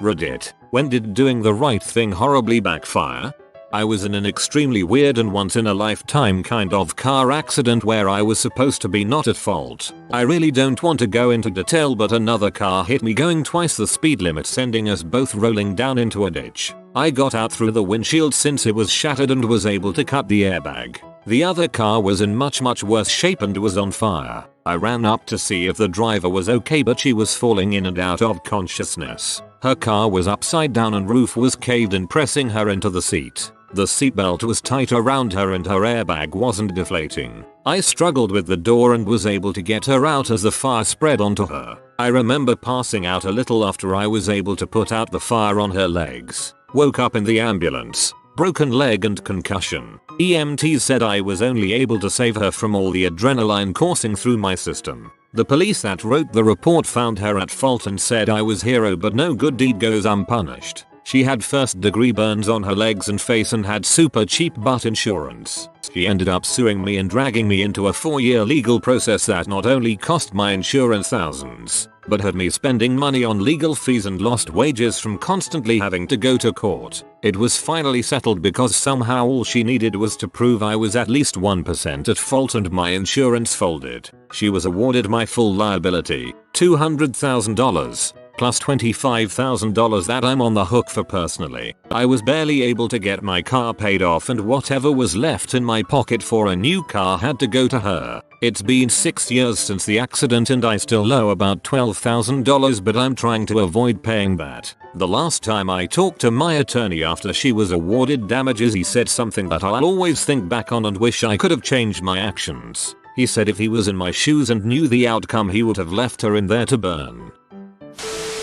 Reddit. When did doing the right thing horribly backfire? I was in an extremely weird and once in a lifetime kind of car accident where I was supposed to be not at fault. I really don't want to go into detail, but another car hit me going twice the speed limit, sending us both rolling down into a ditch. I got out through the windshield since it was shattered and was able to cut the airbag. The other car was in much worse shape and was on fire. I ran up to see if the driver was okay, but she was falling in and out of consciousness. Her car was upside down and roof was caved in, pressing her into the seat. The seatbelt was tight around her and her airbag wasn't deflating. I struggled with the door and was able to get her out as the fire spread onto her. I remember passing out a little after I was able to put out the fire on her legs. Woke up in the ambulance. Broken leg and concussion. EMTs said I was only able to save her from all the adrenaline coursing through my system. The police that wrote the report found her at fault and said I was hero, but no good deed goes unpunished. She had first-degree burns on her legs and face and had super cheap butt insurance. She ended up suing me and dragging me into a 4-year legal process that not only cost my insurance thousands, but had me spending money on legal fees and lost wages from constantly having to go to court. It was finally settled because somehow all she needed was to prove I was at least 1% at fault and my insurance folded. She was awarded my full liability, $200,000. Plus $25,000 that I'm on the hook for personally. I was barely able to get my car paid off, and whatever was left in my pocket for a new car had to go to her. It's been 6 years since the accident and I still owe about $12,000, but I'm trying to avoid paying that. The last time I talked to my attorney after she was awarded damages, he said something that I'll always think back on and wish I could have changed my actions. He said if he was in my shoes and knew the outcome, he would have left her in there to burn.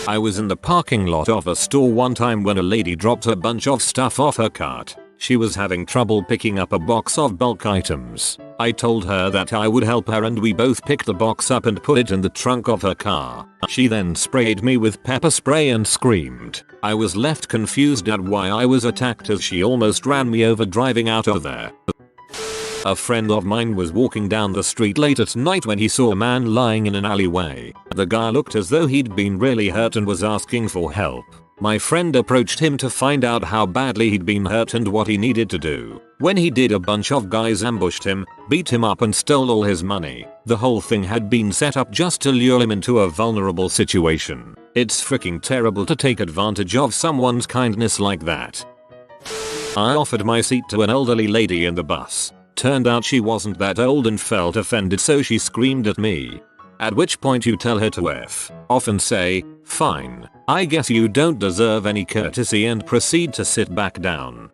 I was in the parking lot of a store one time when a lady dropped a bunch of stuff off her cart. She was having trouble picking up a box of bulk items. I told her that I would help her and we both picked the box up and put it in the trunk of her car. She then sprayed me with pepper spray and screamed. I was left confused at why I was attacked as she almost ran me over driving out of there. A friend of mine was walking down the street late at night when he saw a man lying in an alleyway. The guy looked as though he'd been really hurt and was asking for help. My friend approached him to find out how badly he'd been hurt and what he needed to do. When he did, a bunch of guys ambushed him, beat him up and stole all his money. The whole thing had been set up just to lure him into a vulnerable situation. It's freaking terrible to take advantage of someone's kindness like that. I offered my seat to an elderly lady in the bus. Turned out she wasn't that old and felt offended, so she screamed at me. At which point you tell her to F off and say, "Fine, I guess you don't deserve any courtesy," and proceed to sit back down.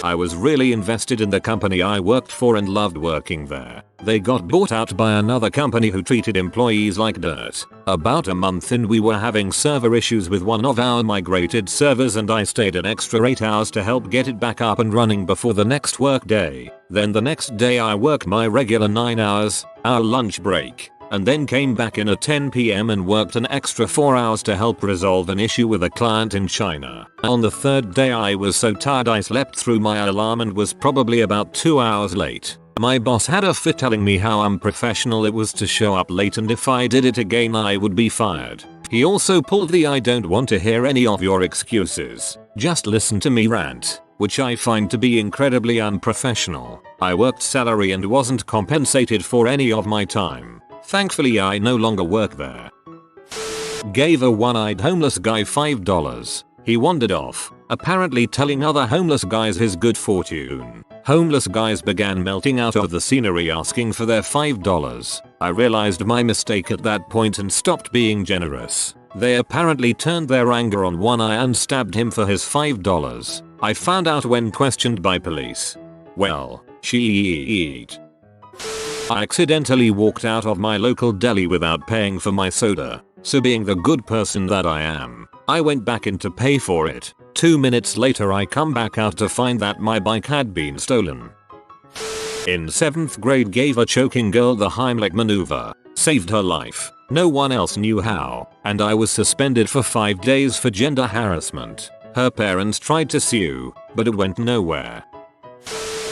I was really invested in the company I worked for and loved working there. They got bought out by another company who treated employees like dirt. About a month in, we were having server issues with one of our migrated servers and I stayed an extra 8 hours to help get it back up and running before the next work day. Then the next day I worked my regular 9 hours, our lunch break, and then came back in at 10 PM and worked an extra 4 hours to help resolve an issue with a client in China. On the third day I was so tired I slept through my alarm and was probably about 2 hours late. My boss had a fit telling me how unprofessional it was to show up late and if I did it again I would be fired. He also pulled the "I don't want to hear any of your excuses, just listen to me" rant, which I find to be incredibly unprofessional. I worked salary and wasn't compensated for any of my time. Thankfully I no longer work there. Gave a one-eyed homeless guy $5. He wandered off, apparently telling other homeless guys his good fortune. Homeless guys began melting out of the scenery asking for their $5. I realized my mistake at that point and stopped being generous. They apparently turned their anger on One Eye and stabbed him for his $5. I found out when questioned by police. Well, shit. I accidentally walked out of my local deli without paying for my soda, so being the good person that I am, I went back in to pay for it. 2 minutes later I come back out to find that my bike had been stolen. In 7th grade, gave a choking girl the Heimlich maneuver, saved her life. No one else knew how, and I was suspended for 5 days for gender harassment. Her parents tried to sue, but it went nowhere.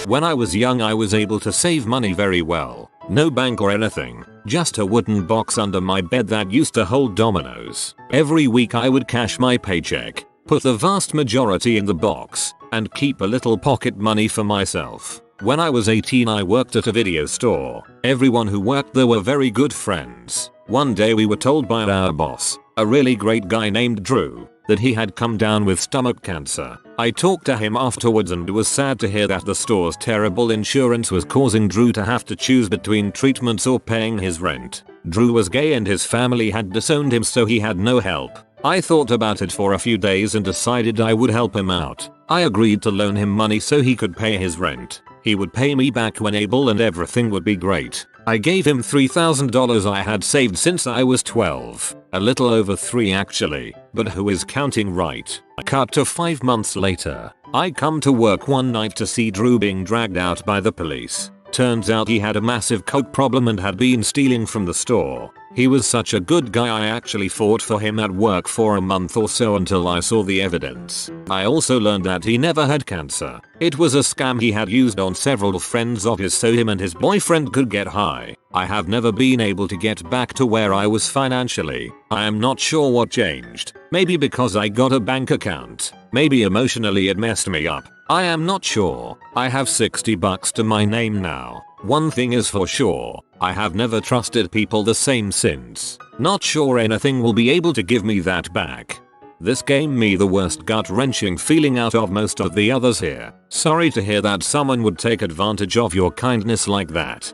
When I was young I was able to save money very well. No bank or anything, just a wooden box under my bed that used to hold dominoes. Every week I would cash my paycheck, put the vast majority in the box, and keep a little pocket money for myself. When I was 18 I worked at a video store. Everyone who worked there were very good friends. One day we were told by our boss, a really great guy named Drew, that he had come down with stomach cancer. I talked to him afterwards and was sad to hear that the store's terrible insurance was causing Drew to have to choose between treatments or paying his rent. Drew was gay and his family had disowned him, so he had no help. I thought about it for a few days and decided I would help him out. I agreed to loan him money so he could pay his rent. He would pay me back when able and everything would be great. I gave him $3,000 I had saved since I was 12. A little over 3 actually, but who is counting, right? Cut to 5 months later. I come to work one night to see Drew being dragged out by the police. Turns out he had a massive coke problem and had been stealing from the store. He was such a good guy I actually fought for him at work for a month or so until I saw the evidence. I also learned that he never had cancer. It was a scam he had used on several friends of his so him and his boyfriend could get high. I have never been able to get back to where I was financially. I am not sure what changed. Maybe because I got a bank account. Maybe emotionally it messed me up. I am not sure. I have $60 to my name now. One thing is for sure, I have never trusted people the same since. Not sure anything will be able to give me that back. This gave me the worst gut-wrenching feeling out of most of the others here. Sorry to hear that someone would take advantage of your kindness like that.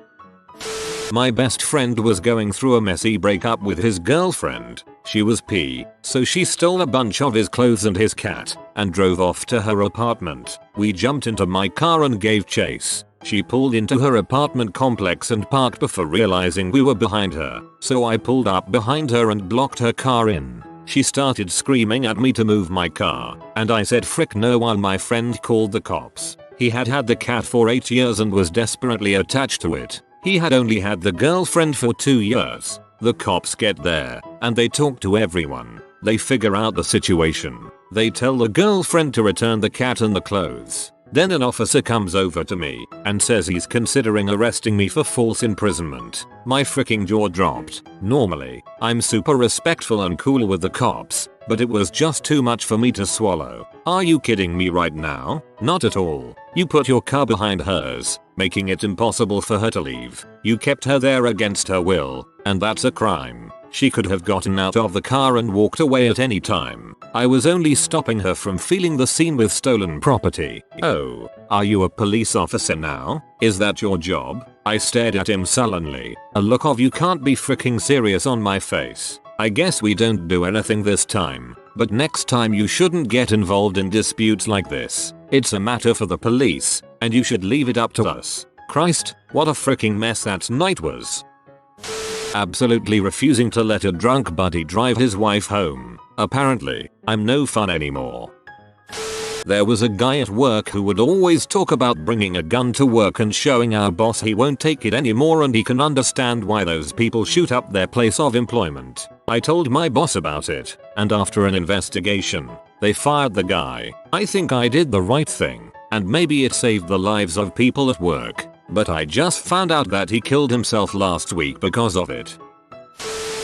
My best friend was going through a messy breakup with his girlfriend. She was P, so she stole a bunch of his clothes and his cat, and drove off to her apartment. We jumped into my car and gave chase. She pulled into her apartment complex and parked before realizing we were behind her, so I pulled up behind her and blocked her car in. She started screaming at me to move my car, and I said frick no while my friend called the cops. He had had the cat for 8 years and was desperately attached to it. He had only had the girlfriend for 2 years. The cops get there, and they talk to everyone. They figure out the situation. They tell the girlfriend to return the cat and the clothes. Then an officer comes over to me and says he's considering arresting me for false imprisonment. My freaking jaw dropped. Normally, I'm super respectful and cool with the cops, but it was just too much for me to swallow. Are you kidding me right now? Not at all. You put your car behind hers, making it impossible for her to leave. You kept her there against her will, and that's a crime. She could have gotten out of the car and walked away at any time. I was only stopping her from feeling the scene with stolen property. Oh, are you a police officer now? Is that your job? I stared at him sullenly, a look of you can't be freaking serious on my face. I guess we don't do anything this time, but next time you shouldn't get involved in disputes like this. It's a matter for the police, and you should leave it up to us. Christ, what a freaking mess that night was. Absolutely refusing to let a drunk buddy drive his wife home. Apparently, I'm no fun anymore. There was a guy at work who would always talk about bringing a gun to work and showing our boss he won't take it anymore and he can understand why those people shoot up their place of employment. I told my boss about it, and after an investigation, they fired the guy. I think I did the right thing, and maybe it saved the lives of people at work. But I just found out that he killed himself last week because of it.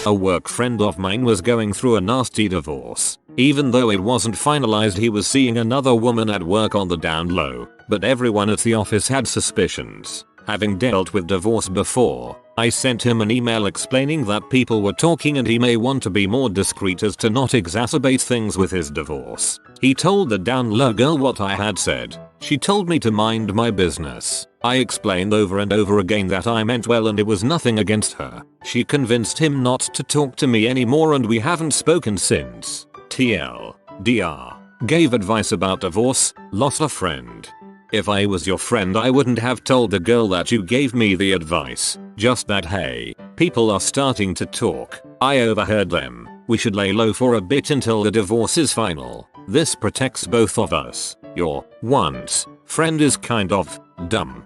A work friend of mine was going through a nasty divorce. Even though it wasn't finalized, he was seeing another woman at work on the down low, but everyone at the office had suspicions. Having dealt with divorce before, I sent him an email explaining that people were talking and he may want to be more discreet as to not exacerbate things with his divorce. He told the down low girl what I had said. She told me to mind my business. I explained over and over again that I meant well and it was nothing against her. She convinced him not to talk to me anymore and we haven't spoken since. TLDR. Gave advice about divorce, lost a friend. If I was your friend I wouldn't have told the girl that you gave me the advice. Just that hey, people are starting to talk. I overheard them. We should lay low for a bit until the divorce is final. This protects both of us. Your once friend is kind of dumb.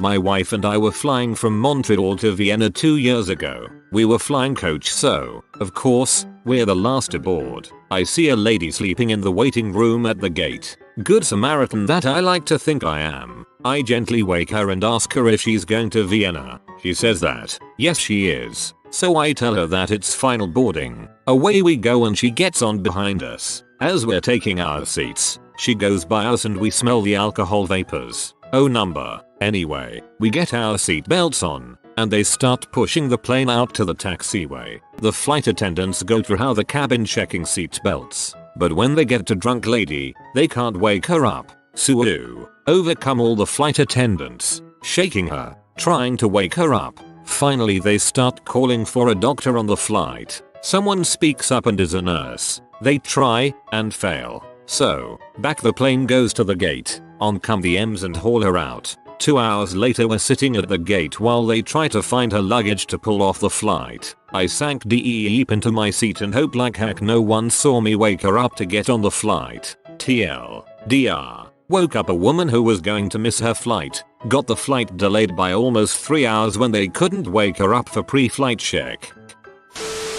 My wife and I were flying from Montreal to Vienna 2 years ago. We were flying coach, so, of course, we're the last aboard. I see a lady sleeping in the waiting room at the gate. Good Samaritan that I like to think I am. I gently wake her and ask her if she's going to Vienna. She says that, yes she is. So I tell her that it's final boarding. Away we go and she gets on behind us. As we're taking our seats, she goes by us and we smell the alcohol vapors. Oh number. Anyway, we get our seat belts on, and they start pushing the plane out to the taxiway. The flight attendants go through how the cabin checking seat belts, but when they get to drunk lady, they can't wake her up. So overcome all the flight attendants, shaking her, trying to wake her up. Finally they start calling for a doctor on the flight. Someone speaks up and is a nurse. They try and fail. So, back the plane goes to the gate. On come the M's and haul her out. 2 hours later we're sitting at the gate while they try to find her luggage to pull off the flight. I sank deep into my seat and hoped like heck no one saw me wake her up to get on the flight. TLDR. Woke up a woman who was going to miss her flight. Got the flight delayed by almost 3 hours when they couldn't wake her up for pre-flight check.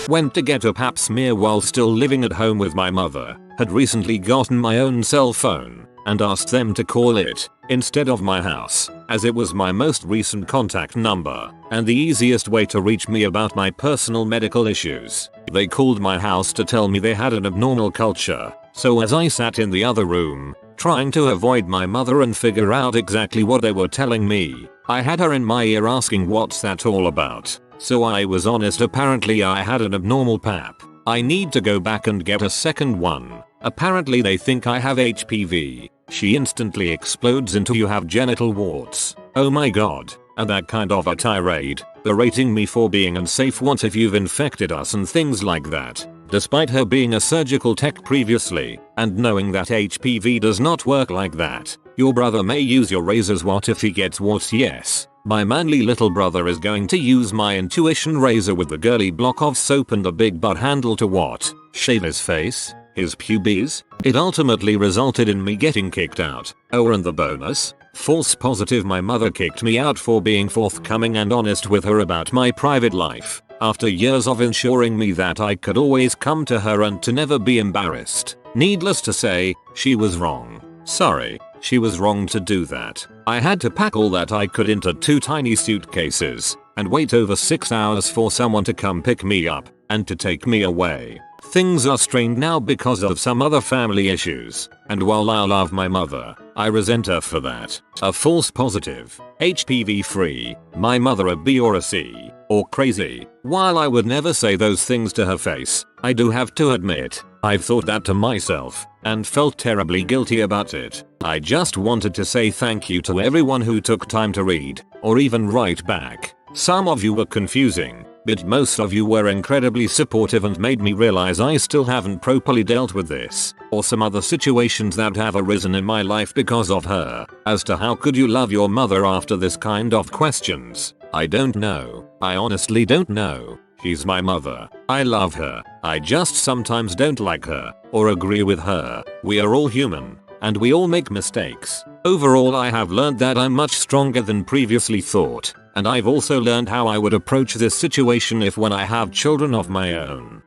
Went to get a pap smear while still living at home with my mother. Had recently gotten my own cell phone and asked them to call it instead of my house, as it was my most recent contact number and the easiest way to reach me about my personal medical issues. They called my house to tell me they had an abnormal culture. So as I sat in the other room, trying to avoid my mother and figure out exactly what they were telling me, I had her in my ear asking what's that all about. So I was honest, apparently I had an abnormal pap. I need to go back and get a second one. Apparently they think I have HPV. She instantly explodes into you have genital warts. Oh my god. And that kind of a tirade, berating me for being unsafe. What if you've infected us and things like that. Despite her being a surgical tech previously, and knowing that HPV does not work like that. Your brother may use your razors. What if he gets warts? Yes. My manly little brother is going to use my intuition razor with the girly block of soap and the big butt handle to what? Shave his face? His pubes? It ultimately resulted in me getting kicked out. Oh, and the bonus? False positive. My mother kicked me out for being forthcoming and honest with her about my private life, after years of ensuring me that I could always come to her and to never be embarrassed. Needless to say, she was wrong. Sorry, she was wrong to do that. I had to pack all that I could into 2 tiny suitcases and wait over 6 hours for someone to come pick me up and to take me away. Things are strained now because of some other family issues, and while I love my mother, I resent her for that. A false positive, HPV free, my mother a B or a C, or crazy. While I would never say those things to her face, I do have to admit, I've thought that to myself, and felt terribly guilty about it. I just wanted to say thank you to everyone who took time to read, or even write back. Some of you were confusing, but most of you were incredibly supportive and made me realize I still haven't properly dealt with this, or some other situations that have arisen in my life because of her. As to how could you love your mother after this kind of questions, I don't know. I honestly don't know. She's my mother. I love her. I just sometimes don't like her, or agree with her. We are all human, and we all make mistakes. Overall, I have learned that I'm much stronger than previously thought. And I've also learned how I would approach this situation if when I have children of my own.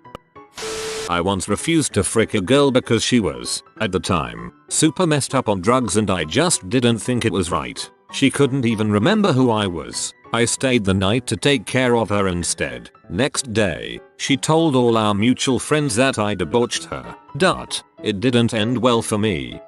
I once refused to frick a girl because she was, at the time, super messed up on drugs and I just didn't think it was right. She couldn't even remember who I was. I stayed the night to take care of her instead. Next day, she told all our mutual friends that I debauched her. It didn't end well for me.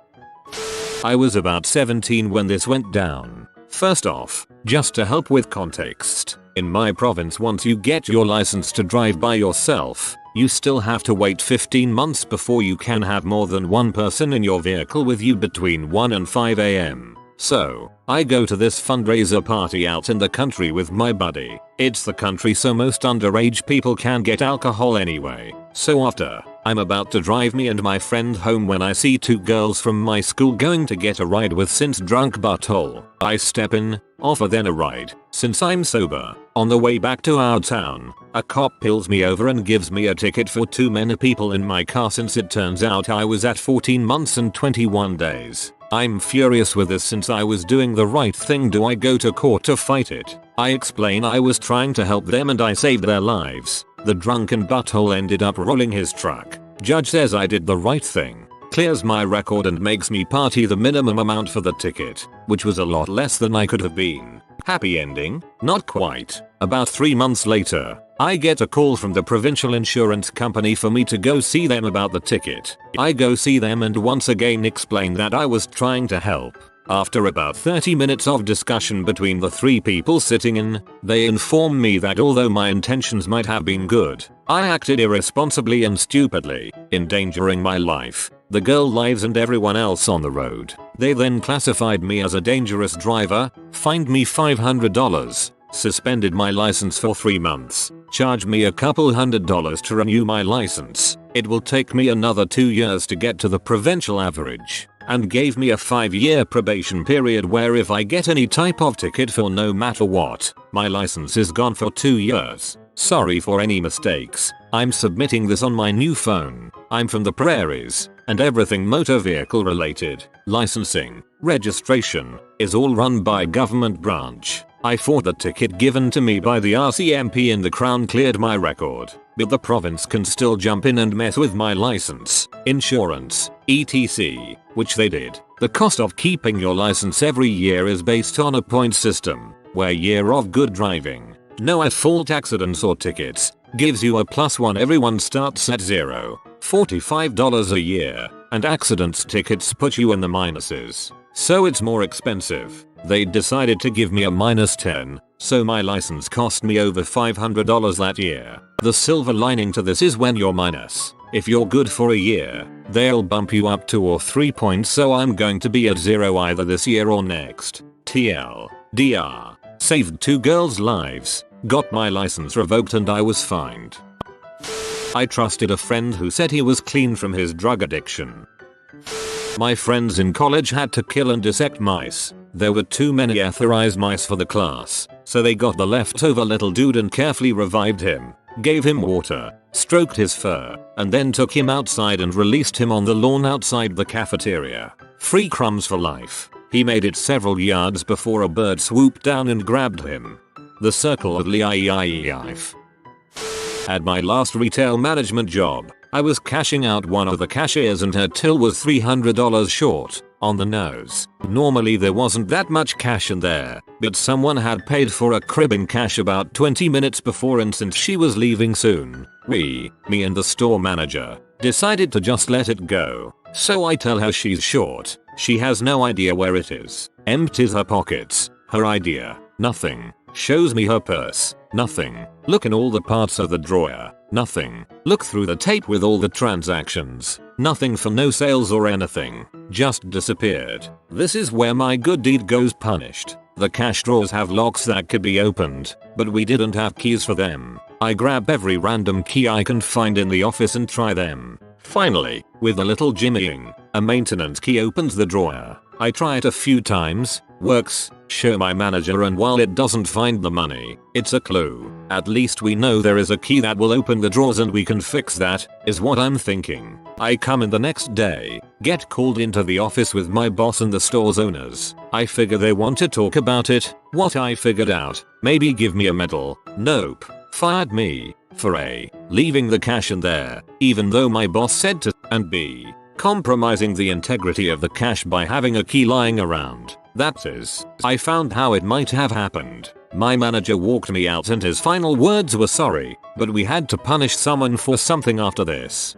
I was about 17 when this went down. First off, just to help with context, in my province once you get your license to drive by yourself, you still have to wait 15 months before you can have more than one person in your vehicle with you between 1 and 5 am. So, I go to this fundraiser party out in the country with my buddy. It's the country so most underage people can get alcohol anyway. So after, I'm about to drive me and my friend home when I see 2 girls from my school going to get a ride with since drunk butthole. I step in, offer them a ride, since I'm sober. On the way back to our town, a cop pulls me over and gives me a ticket for too many people in my car since it turns out I was at 14 months and 21 days. I'm furious with this since I was doing the right thing. Do I go to court to fight it? I explain I was trying to help them and I saved their lives. The drunken butthole ended up rolling his truck. Judge says I did the right thing. clears my record and makes me party the minimum amount for the ticket, which was a lot less than I could have been. Happy ending? Not quite. About 3 months later, I get a call from the provincial insurance company for me to go see them about the ticket. I go see them and once again explain that I was trying to help. After about 30 minutes of discussion between the 3 people sitting in, they inform me that although my intentions might have been good, I acted irresponsibly and stupidly, endangering my life, the girl lives and everyone else on the road. They then classified me as a dangerous driver, fined me $500, suspended my license for 3 months, charged me a couple $100 to renew my license. It will take me another 2 years to get to the provincial average, and gave me a 5-year probation period where if I get any type of ticket for no matter what, my license is gone for 2 years. Sorry for any mistakes. I'm submitting this on my new phone. I'm from the prairies, and everything motor vehicle related, licensing, registration, is all run by government branch. I thought the ticket given to me by the RCMP in the Crown cleared my record, but the province can still jump in and mess with my license, insurance, etc., which they did. The cost of keeping your license every year is based on a point system, where year of good driving, no at-fault accidents or tickets, gives you a +1. Everyone starts at 0, $45 a year, and accidents tickets put you in the minuses. So it's more expensive. They decided to give me a -10, so my license cost me over $500 that year. The silver lining to this is when you're minus, if you're good for a year, they'll bump you up 2 or 3 points, so I'm going to be at 0 either this year or next. TLDR. Saved 2 girls' lives, got my license revoked and I was fined. I trusted a friend who said he was clean from his drug addiction. My friends in college had to kill and dissect mice. There were too many authorized mice for the class, so they got the leftover little dude and carefully revived him, gave him water, stroked his fur, and then took him outside and released him on the lawn outside the cafeteria. Free crumbs for life. He made it several yards before a bird swooped down and grabbed him. The circle of life. At my last retail management job, I was cashing out one of the cashiers and her till was $300 short, on the nose. Normally there wasn't that much cash in there, but someone had paid for a crib in cash about 20 minutes before, and since she was leaving soon, me and the store manager, decided to just let it go. So I tell her she's short, she has no idea where it is, empties her pockets, her idea, nothing, shows me her purse, nothing, look in all the parts of the drawer, nothing, look through the tape with all the transactions, nothing for no sales or anything, just disappeared. This is where my good deed goes punished. The cash drawers have locks that could be opened, but we didn't have keys for them. I grab every random key I can find in the office and try them. Finally, with a little jimmying, a maintenance key opens the drawer. I try it a few times, works, show my manager, and while it doesn't find the money, it's a clue. At least we know there is a key that will open the drawers and we can fix that, is what I'm thinking. I come in the next day, get called into the office with my boss and the store's owners. I figure they want to talk about it. What I figured out, maybe give me a medal. Nope. Fired me, for A, leaving the cash in there, even though my boss said to, and B, compromising the integrity of the cash by having a key lying around. That is, I found how it might have happened. My manager walked me out and his final words were sorry, but we had to punish someone for something after this.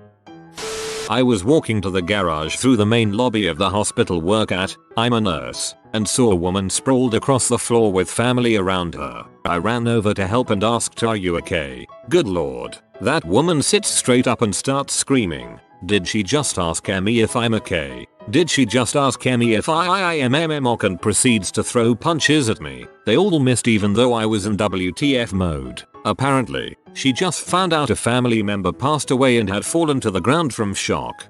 I was walking to the garage through the main lobby of the hospital work at, I'm a nurse, and saw a woman sprawled across the floor with family around her. I ran over to help and asked, "Are you okay?" Good lord. That woman sits straight up and starts screaming. Did she just ask me if I'm okay? Did she just ask me if I am MMOC, and proceeds to throw punches at me? They all missed even though I was in WTF mode. Apparently, she just found out a family member passed away and had fallen to the ground from shock.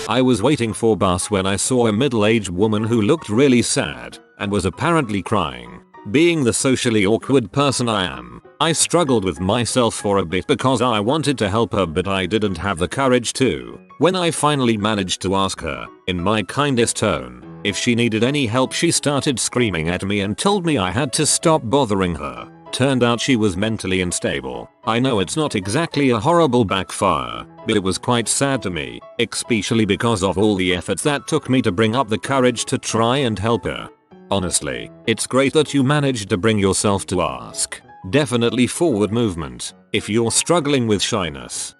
I was waiting for bus when I saw a middle-aged woman who looked really sad and was apparently crying. Being the socially awkward person I am, I struggled with myself for a bit because I wanted to help her, but I didn't have the courage to. When I finally managed to ask her, in my kindest tone, if she needed any help, she started screaming at me and told me I had to stop bothering her. Turned out she was mentally unstable. I know it's not exactly a horrible backfire, but it was quite sad to me, especially because of all the efforts that took me to bring up the courage to try and help her. Honestly, it's great that you managed to bring yourself to ask. Definitely forward movement if you're struggling with shyness.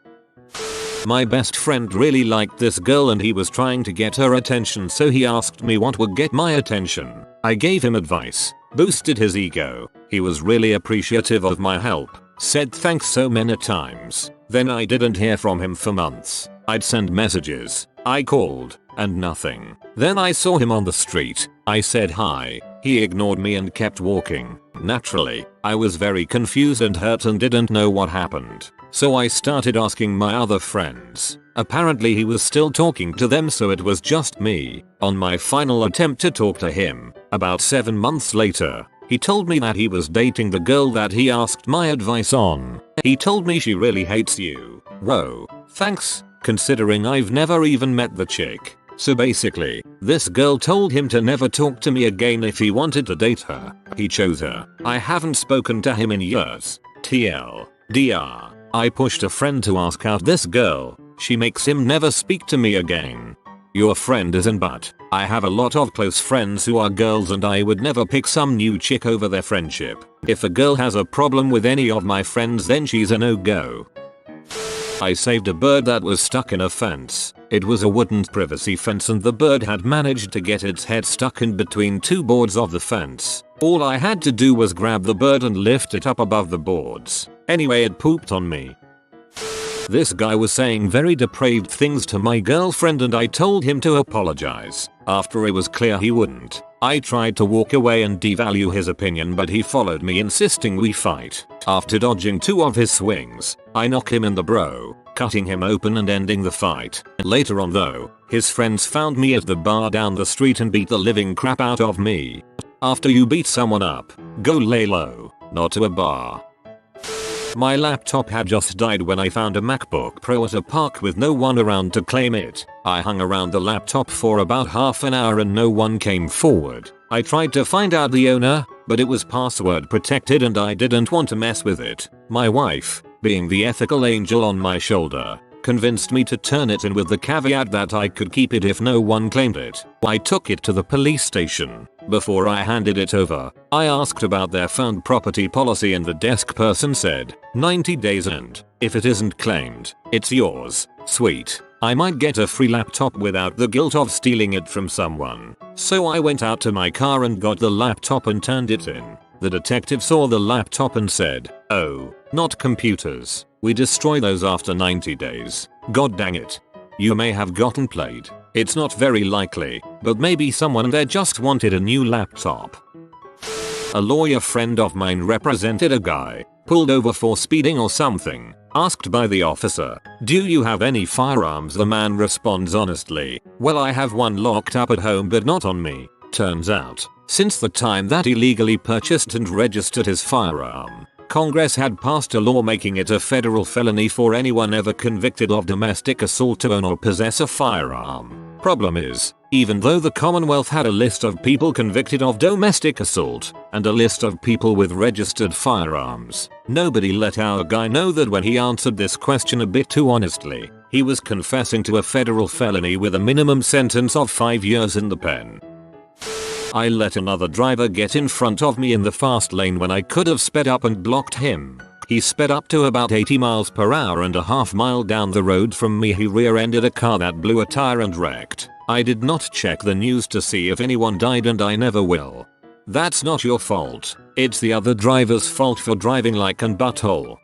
My best friend really liked this girl and he was trying to get her attention, so he asked me what would get my attention. I gave him advice, boosted his ego. He was really appreciative of my help, said thanks so many times. Then I didn't hear from him for months. I'd send messages, I called, and nothing. Then I saw him on the street. I said hi. He ignored me and kept walking. Naturally, I was very confused and hurt and didn't know what happened. So I started asking my other friends. Apparently he was still talking to them, so it was just me. On my final attempt to talk to him, about 7 months later, he told me that he was dating the girl that he asked my advice on. He told me she really hates you. Whoa, thanks, considering I've never even met the chick. So basically, this girl told him to never talk to me again if he wanted to date her. He chose her. I haven't spoken to him in years. TLDR. I pushed a friend to ask out this girl. She makes him never speak to me again. Your friend isn't, but I have a lot of close friends who are girls and I would never pick some new chick over their friendship. If a girl has a problem with any of my friends, then she's a no-go. I saved a bird that was stuck in a fence. It was a wooden privacy fence and the bird had managed to get its head stuck in between 2 boards of the fence. All I had to do was grab the bird and lift it up above the boards. Anyway, it pooped on me. This guy was saying very depraved things to my girlfriend and I told him to apologize. After it was clear he wouldn't, I tried to walk away and devalue his opinion, but he followed me, insisting we fight. After dodging 2 of his swings, I knocked him in the bro, cutting him open and ending the fight. Later on though, his friends found me at the bar down the street and beat the living crap out of me. After you beat someone up, go lay low, not to a bar. My laptop had just died when I found a MacBook Pro at a park with no one around to claim it. I hung around the laptop for about half an hour and no one came forward. I tried to find out the owner, but it was password protected and I didn't want to mess with it. My wife, being the ethical angel on my shoulder, convinced me to turn it in with the caveat that I could keep it if no one claimed it. I took it to the police station. Before I handed it over, I asked about their found property policy and the desk person said, 90 days and, if it isn't claimed, it's yours. Sweet. I might get a free laptop without the guilt of stealing it from someone. So I went out to my car and got the laptop and turned it in. The detective saw the laptop and said, oh, not computers. We destroy those after 90 days. God dang it. You may have gotten played. It's not very likely, but maybe someone there just wanted a new laptop. A lawyer friend of mine represented a guy, pulled over for speeding or something. Asked by the officer, do you have any firearms? The man responds honestly, well, I have one locked up at home but not on me. Turns out, since the time that he legally purchased and registered his firearm, Congress had passed a law making it a federal felony for anyone ever convicted of domestic assault to own or possess a firearm. Problem is, even though the Commonwealth had a list of people convicted of domestic assault and a list of people with registered firearms, nobody let our guy know that when he answered this question a bit too honestly, he was confessing to a federal felony with a minimum sentence of 5 years in the pen. I let another driver get in front of me in the fast lane when I could have sped up and blocked him. He sped up to about 80 miles per hour and a half mile down the road from me he rear-ended a car that blew a tire and wrecked. I did not check the news to see if anyone died and I never will. That's not your fault. It's the other driver's fault for driving like an butthole.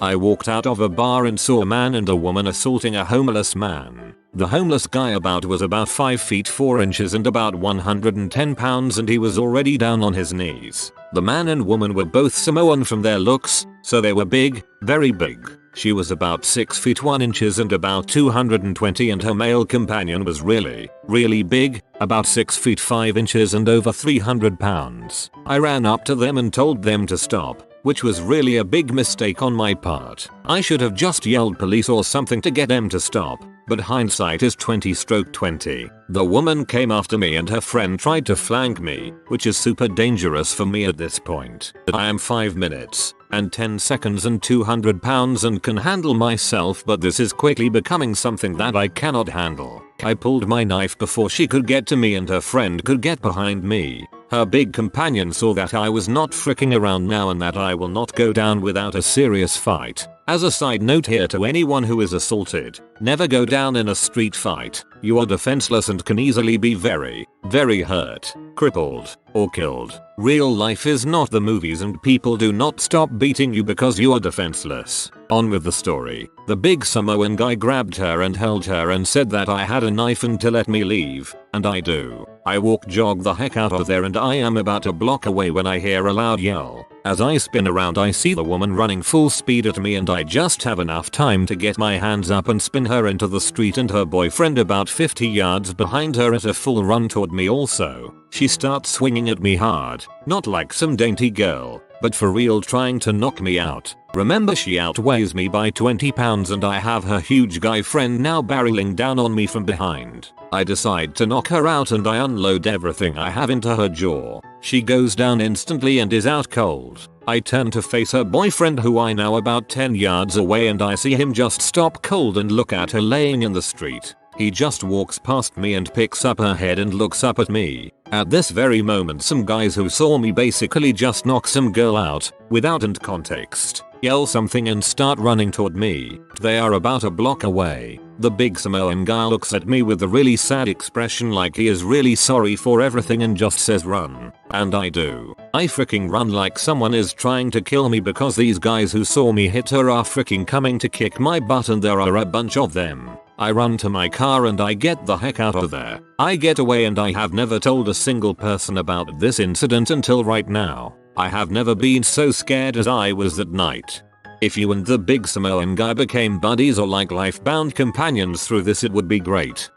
I walked out of a bar and saw a man and a woman assaulting a homeless man. The homeless guy was about 5 feet 4 inches and about 110 pounds and he was already down on his knees. The man and woman were both Samoan from their looks, so they were big, very big. She was about 6 feet 1 inches and about 220 and her male companion was really, really big, about 6 feet 5 inches and over 300 pounds. I ran up to them and told them to stop, which was really a big mistake on my part. I should have just yelled police or something to get them to stop. but hindsight is 20/20. The woman came after me and her friend tried to flank me, which is super dangerous for me at this point. I am 5 minutes and 10 seconds and 200 pounds and can handle myself, but this is quickly becoming something that I cannot handle. I pulled my knife before she could get to me and her friend could get behind me. Her big companion saw that I was not fricking around now and that I will not go down without a serious fight. As a side note here to anyone who is assaulted, never go down in a street fight. You are defenseless and can easily be very, very hurt, crippled, or killed. Real life is not the movies and people do not stop beating you because you are defenseless. On with the story. The big Samoan guy grabbed her and held her and said that I had a knife and to let me leave, and I do. I jog the heck out of there and I am about a block away when I hear a loud yell. As I spin around I see the woman running full speed at me and I just have enough time to get my hands up and spin her into the street and her boyfriend about 50 yards behind her at a full run toward me also. She starts swinging at me hard, not like some dainty girl, but for real trying to knock me out. Remember, she outweighs me by 20 pounds and I have her huge guy friend now barreling down on me from behind. I decide to knock her out and I unload everything I have into her jaw. She goes down instantly and is out cold. I turn to face her boyfriend who I know about 10 yards away and I see him just stop cold and look at her laying in the street. He just walks past me and picks up her head and looks up at me. At this very moment some guys who saw me basically just knock some girl out, without any context, yell something and start running toward me. They are about a block away. The big Samoan guy looks at me with a really sad expression like he is really sorry for everything and just says run. And I do. I freaking run like someone is trying to kill me because these guys who saw me hit her are freaking coming to kick my butt and there are a bunch of them. I run to my car and I get the heck out of there. I get away and I have never told a single person about this incident until right now. I have never been so scared as I was that night. If you and the big Samoan guy became buddies or like life-bound companions through this, it would be great.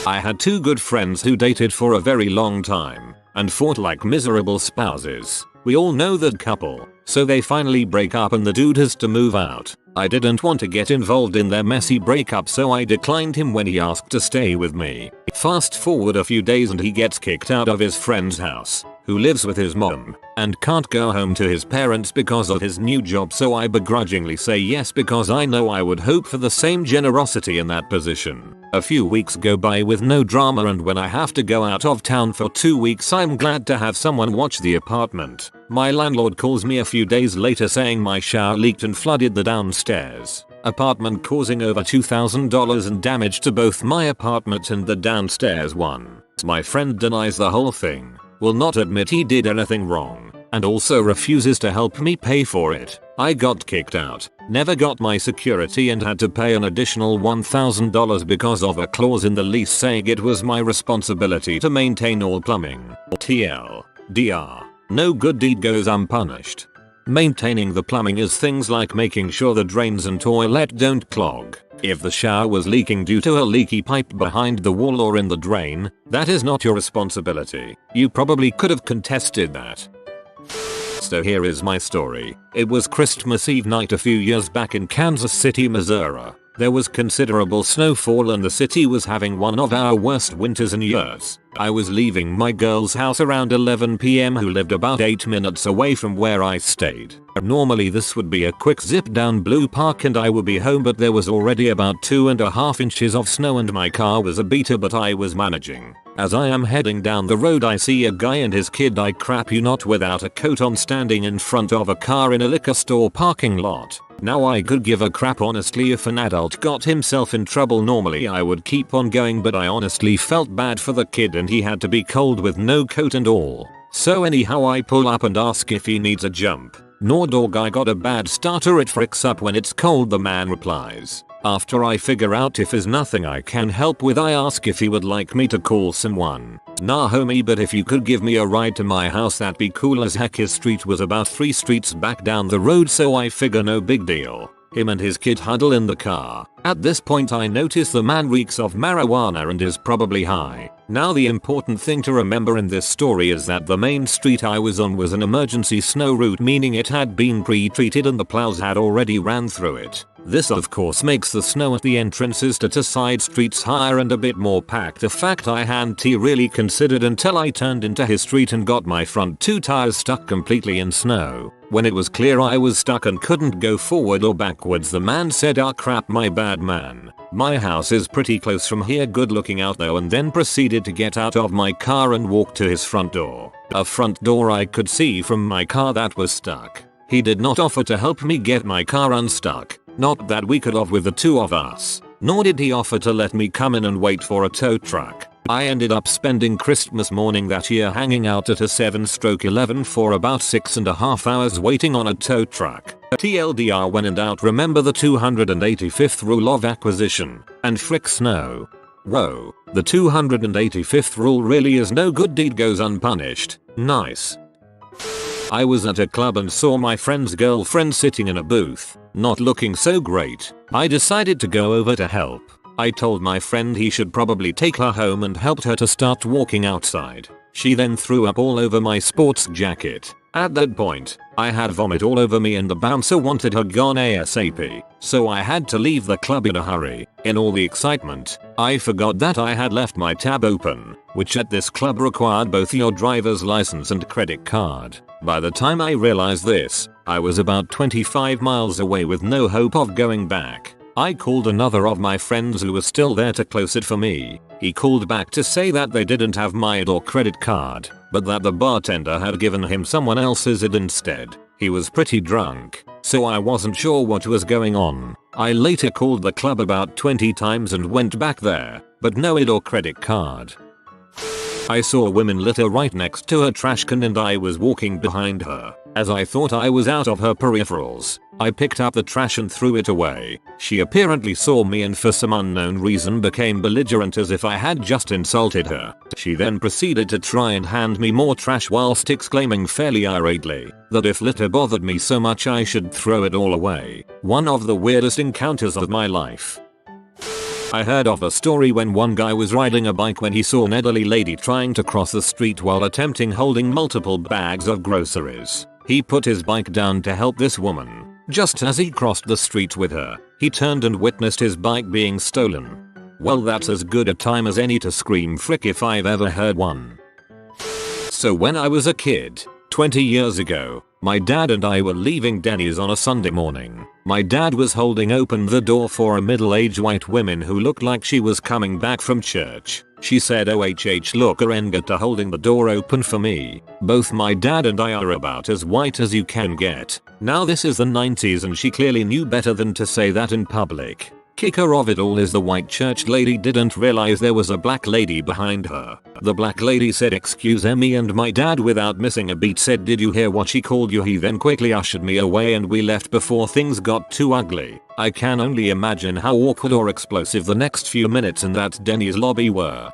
I had two good friends who dated for a very long time and fought like miserable spouses. We all know that couple, so they finally break up and the dude has to move out. I didn't want to get involved in their messy breakup, so I declined him when he asked to stay with me. Fast forward a few days and he gets kicked out of his friend's house, who lives with his mom, and can't go home to his parents because of his new job, so I begrudgingly say yes because I know I would hope for the same generosity in that position. A few weeks go by with no drama, and when I have to go out of town for 2 weeks I'm glad to have someone watch the apartment. My landlord calls me a few days later saying my shower leaked and flooded the downstairs apartment, causing over $2,000 in damage to both my apartment and the downstairs one. My friend denies the whole thing, will not admit he did anything wrong, and also refuses to help me pay for it. I got kicked out, never got my security, and had to pay an additional $1,000 because of a clause in the lease saying it was my responsibility to maintain all plumbing. TLDR. No good deed goes unpunished. Maintaining the plumbing is things like making sure the drains and toilet don't clog. If the shower was leaking due to a leaky pipe behind the wall or in the drain, that is not your responsibility. You probably could have contested that. So here is my story. It was Christmas Eve night a few years back in Kansas City, Missouri. There was considerable snowfall and the city was having one of our worst winters in years. I was leaving my girl's house around 11 PM, who lived about 8 minutes away from where I stayed. Normally this would be a quick zip down Blue Park and I would be home, but there was already about 2.5 inches of snow and my car was a beater, but I was managing. As I am heading down the road I see a guy and his kid, I crap you not, without a coat on, standing in front of a car in a liquor store parking lot. Now I could give a crap honestly if an adult got himself in trouble. Normally I would keep on going, but I honestly felt bad for the kid and he had to be cold with no coat and all. So anyhow I pull up and ask if he needs a jump. "No dog, I got a bad starter, it fricks up when it's cold," the man replies. After I figure out if there's nothing I can help with, I ask if he would like me to call someone. "Nah homie, but if you could give me a ride to my house that'd be cool as heck." His street was about 3 streets back down the road, so I figure no big deal. Him and his kid huddle in the car. At this point I notice the man reeks of marijuana and is probably high. Now the important thing to remember in this story is that the main street I was on was an emergency snow route, meaning it had been pre-treated and the plows had already ran through it. This of course makes the snow at the entrances to side streets higher and a bit more packed, a fact I hadn't really considered until I turned into his street and got my front two tires stuck completely in snow. When it was clear I was stuck and couldn't go forward or backwards, the man said, "Ah crap, my bad man. My house is pretty close from here, good looking out though," and then proceeded to get out of my car and walk to his front door. A front door I could see from my car that was stuck. He did not offer to help me get my car unstuck, not that we could have with the two of us, nor did he offer to let me come in and wait for a tow truck. I ended up spending Christmas morning that year hanging out at a 7/11 for about 6.5 hours waiting on a tow truck. TLDR, when in doubt remember the 285th rule of acquisition, and frick snow. Whoa, the 285th rule really is no good deed goes unpunished. Nice. I was at a club and saw my friend's girlfriend sitting in a booth, not looking so great. I decided to go over to help. I told my friend he should probably take her home and helped her to start walking outside. She then threw up all over my sports jacket. At that point, I had vomit all over me and the bouncer wanted her gone ASAP, so I had to leave the club in a hurry. In all the excitement, I forgot that I had left my tab open, which at this club required both your driver's license and credit card. By the time I realized this, I was about 25 miles away with no hope of going back. I called another of my friends who was still there to close it for me. He called back to say that they didn't have my ID or credit card, but that the bartender had given him someone else's ID instead. He was pretty drunk, so I wasn't sure what was going on. I later called the club about 20 times and went back there, but no ID or credit card. I saw a woman litter right next to her trash can and I was walking behind her. As I thought I was out of her peripherals, I picked up the trash and threw it away. She apparently saw me and for some unknown reason became belligerent as if I had just insulted her. She then proceeded to try and hand me more trash whilst exclaiming fairly irately that if litter bothered me so much I should throw it all away. One of the weirdest encounters of my life. I heard of a story when one guy was riding a bike when he saw an elderly lady trying to cross the street while attempting holding multiple bags of groceries. He put his bike down to help this woman. Just as he crossed the street with her, he turned and witnessed his bike being stolen. Well, that's as good a time as any to scream frick if I've ever heard one. So when I was a kid, 20 years ago, my dad and I were leaving Denny's on a Sunday morning. My dad was holding open the door for a middle-aged white woman who looked like she was coming back from church. She said, "OHH look aren't holding the door open for me." Both my dad and I are about as white as you can get. Now this is the 90s and she clearly knew better than to say that in public. Kicker of it all is the white church lady didn't realize there was a black lady behind her. The black lady said, "Excuse me," and my dad without missing a beat said, "Did you hear what she called you?" He then quickly ushered me away and we left before things got too ugly. I can only imagine how awkward or explosive the next few minutes in that Denny's lobby were.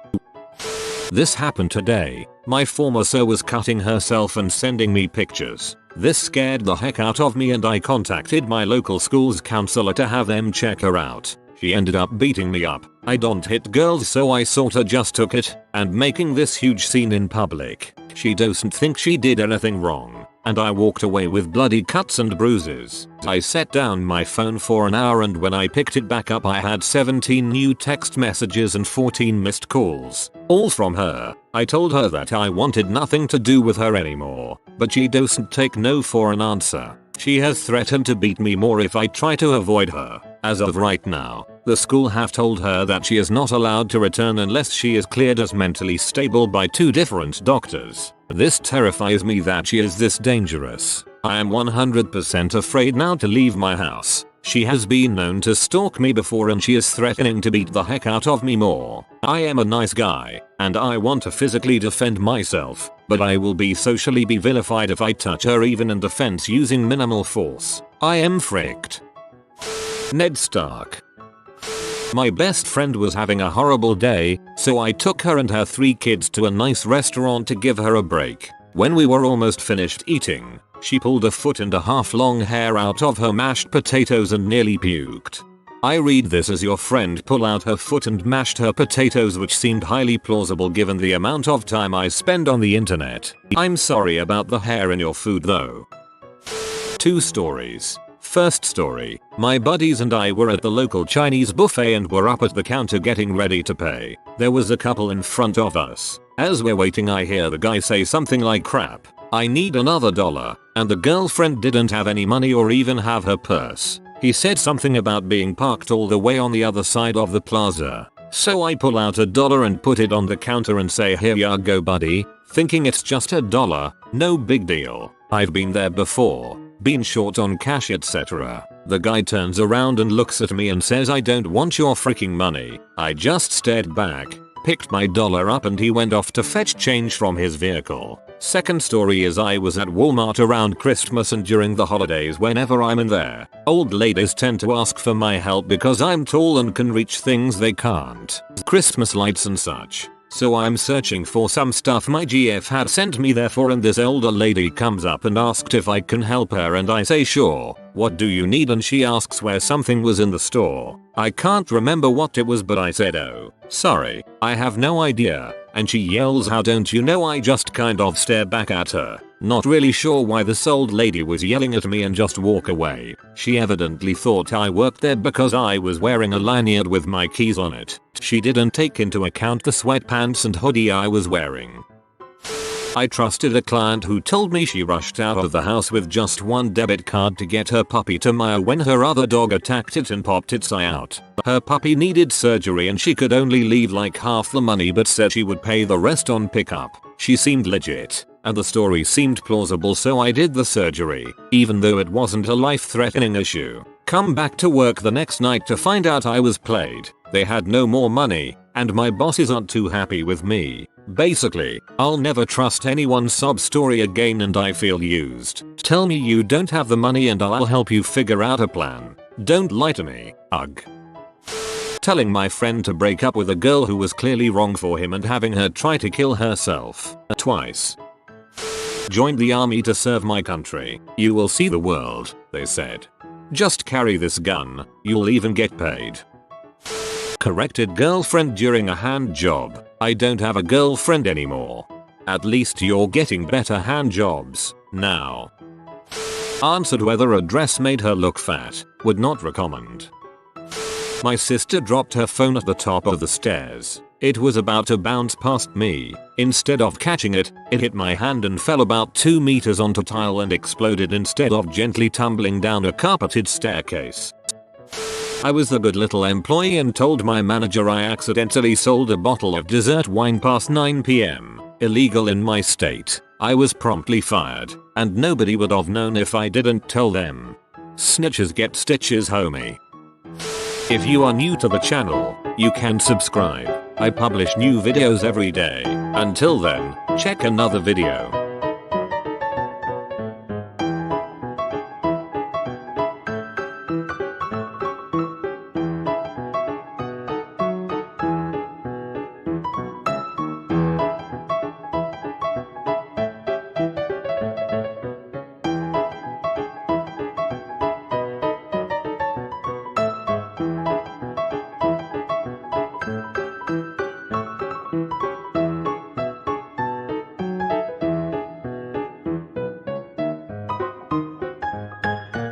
This happened today. My former SO was cutting herself and sending me pictures. This scared the heck out of me and I contacted my local school's counselor to have them check her out. She ended up beating me up. I don't hit girls, so I sorta just took it, and making this huge scene in public. She doesn't think she did anything wrong, and I walked away with bloody cuts and bruises. I set down my phone for an hour and when I picked it back up I had 17 new text messages and 14 missed calls. All from her. I told her that I wanted nothing to do with her anymore, but she doesn't take no for an answer. She has threatened to beat me more if I try to avoid her. As of right now, the school have told her that she is not allowed to return unless she is cleared as mentally stable by 2 different doctors. This terrifies me that she is this dangerous. I am 100% afraid now to leave my house. She has been known to stalk me before and she is threatening to beat the heck out of me more. I am a nice guy, and I want to physically defend myself, but I will be socially vilified if I touch her even in defense using minimal force. I am fricked. Ned Stark. My best friend was having a horrible day, so I took her and her 3 kids to a nice restaurant to give her a break. When we were almost finished eating, she pulled a 1.5 foot long hair out of her mashed potatoes and nearly puked. I read this as your friend pull out her foot and mashed her potatoes, which seemed highly plausible given the amount of time I spend on the internet. I'm sorry about the hair in your food though. 2 stories. First story, my buddies and I were at the local Chinese buffet and were up at the counter getting ready to pay. There was a couple in front of us. As we're waiting, I hear the guy say something like, "Crap, I need another $1," and the girlfriend didn't have any money or even have her purse. He said something about being parked all the way on the other side of the plaza. So I pull out $1 and put it on the counter and say, "Here ya go buddy," thinking it's just $1, no big deal. I've been there before, been short on cash etc. The guy turns around and looks at me and says, "I don't want your freaking money." I just stared back, picked my $1 up and he went off to fetch change from his vehicle. Second story is I was at Walmart around Christmas and during the holidays whenever I'm in there, old ladies tend to ask for my help because I'm tall and can reach things they can't. Christmas lights and such. So I'm searching for some stuff my GF had sent me there for, and this older lady comes up and asked if I can help her and I say sure. "What do you need?" and she asks where something was in the store. I can't remember what it was but I said, "Oh, sorry, I have no idea." And she yells, "How don't you know?" I just kind of stare back at her, not really sure why this old lady was yelling at me, and just walk away. She evidently thought I worked there because I was wearing a lanyard with my keys on it. She didn't take into account the sweatpants and hoodie I was wearing. I trusted a client who told me she rushed out of the house with just one debit card to get her puppy to Maya when her other dog attacked it and popped its eye out. Her puppy needed surgery and she could only leave like half the money but said she would pay the rest on pickup. She seemed legit, and the story seemed plausible, so I did the surgery, even though it wasn't a life-threatening issue. Come back to work the next night to find out I was played. They had no more money, and my bosses aren't too happy with me. Basically, I'll never trust anyone's sob story again and I feel used. Tell me you don't have the money and I'll help you figure out a plan. Don't lie to me. Ugh. Telling my friend to break up with a girl who was clearly wrong for him and having her try to kill herself. Twice. Joined the army to serve my country. You will see the world, they said. Just carry this gun, you'll even get paid. Corrected girlfriend during a hand job. I don't have a girlfriend anymore. At least you're getting better hand jobs now. Answered whether a dress made her look fat. Would not recommend. My sister dropped her phone at the top of the stairs. It was about to bounce past me. Instead of catching it, it hit my hand and fell about 2 meters onto tile and exploded instead of gently tumbling down a carpeted staircase. I was the good little employee and told my manager I accidentally sold a bottle of dessert wine past 9 PM. Illegal in my state. I was promptly fired, and nobody would have known if I didn't tell them. Snitches get stitches, homie. If you are new to the channel, you can subscribe. I publish new videos every day. Until then, check another video.